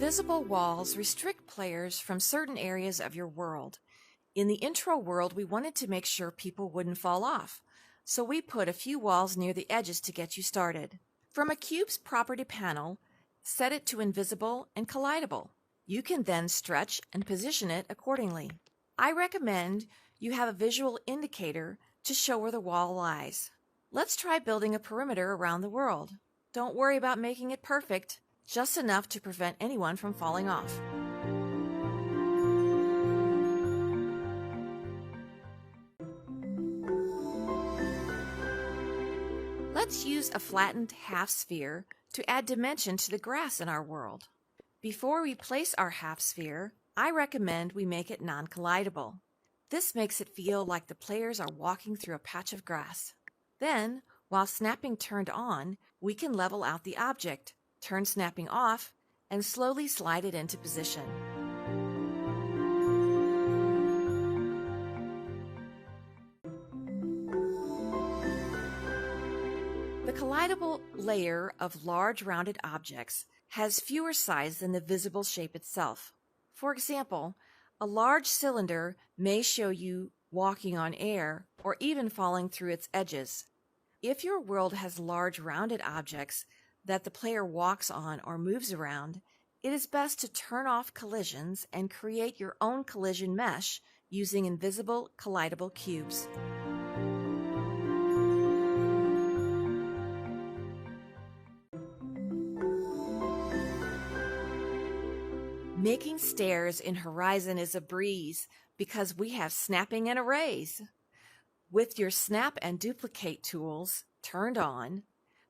Invisible walls restrict players from certain areas of your world. In the intro world, we wanted to make sure people wouldn't fall off, so we put a few walls near the edges to get you started. From a cube's property panel, set it to invisible and collidable. You can then stretch and position it accordingly. I recommend you have a visual indicator to show where the wall lies. Let's try building a perimeter around the world. Don't worry about making it perfect, just enough to prevent anyone from falling off. Let's use a flattened half sphere to add dimension to the grass in our world. Before we place our half sphere, I recommend we make it non-collidable. This makes it feel like the players are walking through a patch of grass. Then, while snapping turned on, we can level out the object, turn snapping off, and slowly slide it into position. The collidable layer of large rounded objects has fewer sides than the visible shape itself. For example, a large cylinder may show you walking on air or even falling through its edges. If your world has large rounded objects that the player walks on or moves around, it is best to turn off collisions and create your own collision mesh using invisible collidable cubes. Making stairs in Horizon is a breeze because we have snapping and arrays. With your snap and duplicate tools turned on,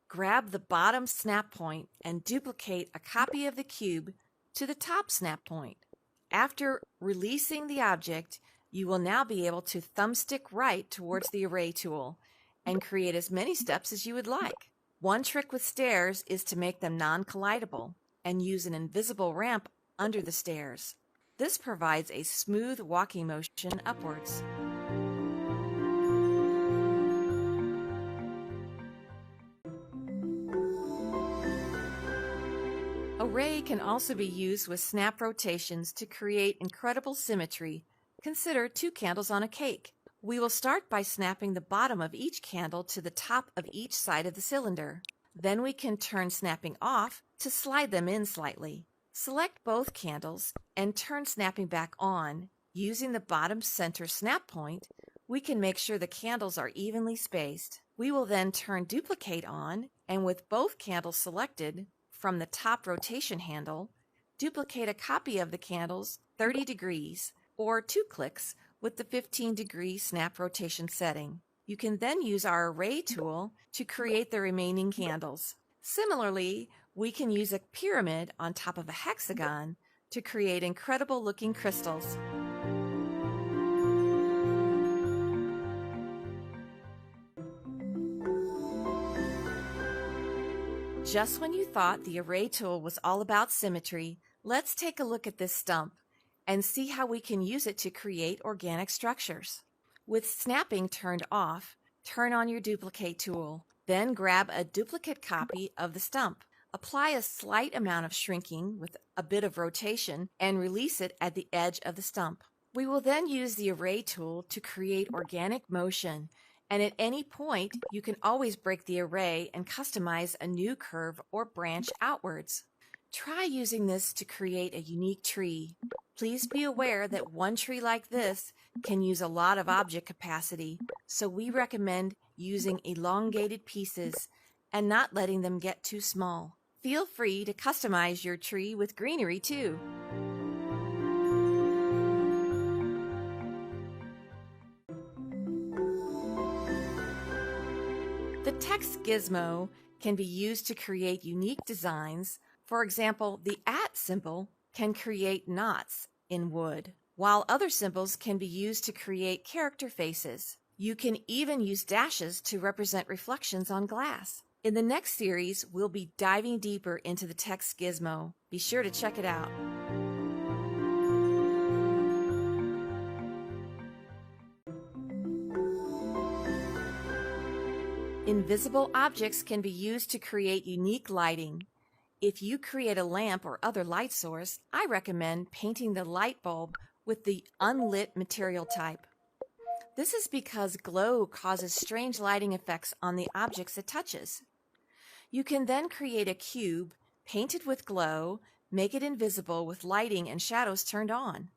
grab the bottom snap point and duplicate a copy of the cube to the top snap point. After releasing the object, you will now be able to thumbstick right towards the array tool and create as many steps as you would like. One trick with stairs is to make them non-collidable and use an invisible ramp under the stairs. This provides a smooth walking motion upwards. Array can also be used with snap rotations to create incredible symmetry. Consider 2 candles on a cake. We will start by snapping the bottom of each candle to the top of each side of the cylinder. Then we can turn snapping off to slide them in slightly. Select both candles and turn snapping back on. Using the bottom center snap point, we can make sure the candles are evenly spaced. We will then turn duplicate on, and with both candles selected from the top rotation handle, duplicate a copy of the candles 30 degrees or 2 clicks with the 15-degree snap rotation setting. You can then use our array tool to create the remaining candles. Similarly, we can use a pyramid on top of a hexagon to create incredible looking crystals. Just when you thought the array tool was all about symmetry, let's take a look at this stump and see how we can use it to create organic structures. With snapping turned off, turn on your duplicate tool. Then grab a duplicate copy of the stump. Apply a slight amount of shrinking with a bit of rotation and release it at the edge of the stump. We will then use the array tool to create organic motion, and at any point you can always break the array and customize a new curve or branch outwards. Try using this to create a unique tree. Please be aware that one tree like this can use a lot of object capacity, so we recommend using elongated pieces and not letting them get too small. Feel free to customize your tree with greenery too. The text gizmo can be used to create unique designs. For example, the @ symbol can create knots in wood, while other symbols can be used to create character faces. You can even use dashes to represent reflections on glass. In the next series, we'll be diving deeper into the text gizmo. Be sure to check it out. Invisible objects can be used to create unique lighting. If you create a lamp or other light source, I recommend painting the light bulb with the unlit material type. This is because glow causes strange lighting effects on the objects it touches. You can then create a cube, paint it with glow, make it invisible with lighting and shadows turned on.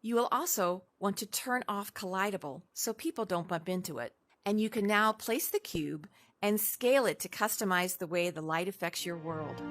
You will also want to turn off COLLIDABLE so people don't bump into it. And you can now place the cube and scale it to customize the way the light affects your world.